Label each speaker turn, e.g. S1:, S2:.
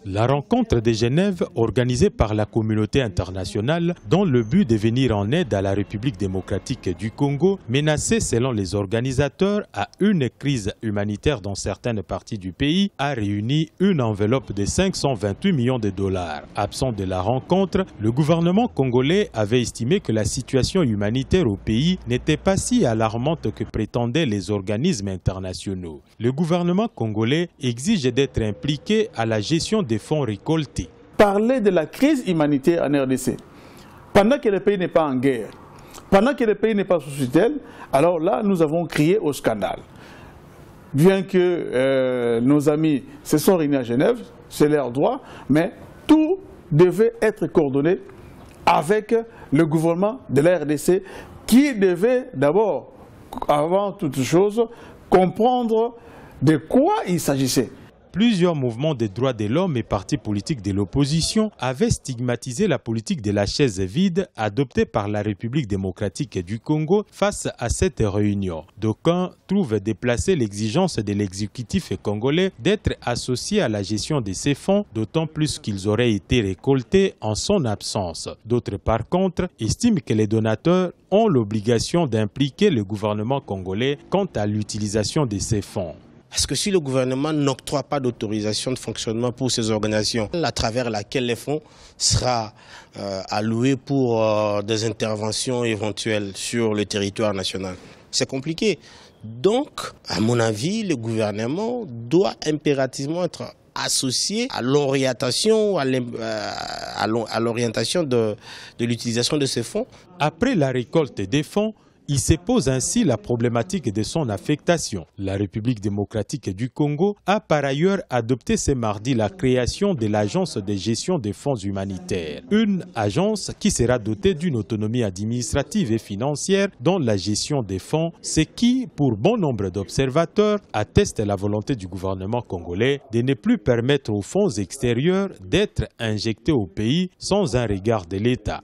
S1: La rencontre de Genève, organisée par la communauté internationale, dans le but de venir en aide à la République démocratique du Congo, menacée selon les organisateurs à une crise humanitaire dans certaines parties du pays, a réuni une enveloppe de 528 millions de dollars. Absent de la rencontre, le gouvernement congolais avait estimé que la situation humanitaire au pays n'était pas si alarmante que prétendaient les organismes internationaux. Le gouvernement congolais exige d'être impliqué à la gestion des fonds récoltés.
S2: Parler de la crise humanitaire en RDC, pendant que le pays n'est pas en guerre, pendant que le pays n'est pas sous tutelle, alors là, nous avons crié au scandale. Bien que nos amis se sont réunis à Genève, c'est leur droit, mais tout devait être coordonné avec le gouvernement de la RDC qui devait d'abord, avant toute chose, comprendre de quoi il s'agissait.
S1: Plusieurs mouvements des droits de l'homme et partis politiques de l'opposition avaient stigmatisé la politique de la chaise vide adoptée par la République démocratique du Congo face à cette réunion. D'aucuns trouvent déplacer l'exigence de l'exécutif congolais d'être associé à la gestion de ces fonds, d'autant plus qu'ils auraient été récoltés en son absence. D'autres, par contre, estiment que les donateurs ont l'obligation d'impliquer le gouvernement congolais quant à l'utilisation de ces fonds.
S3: Parce que si le gouvernement n'octroie pas d'autorisation de fonctionnement pour ces organisations, à travers laquelle les fonds sera alloués pour des interventions éventuelles sur le territoire national, c'est compliqué. Donc, à mon avis, le gouvernement doit impérativement être associé à l'orientation de l'utilisation de ces fonds.
S1: Après la récolte des fonds, il se pose ainsi la problématique de son affectation. La République démocratique du Congo a par ailleurs adopté ce mardi la création de l'Agence de gestion des fonds humanitaires. Une agence qui sera dotée d'une autonomie administrative et financière dans la gestion des fonds, ce qui, pour bon nombre d'observateurs, atteste la volonté du gouvernement congolais de ne plus permettre aux fonds extérieurs d'être injectés au pays sans un regard de l'État.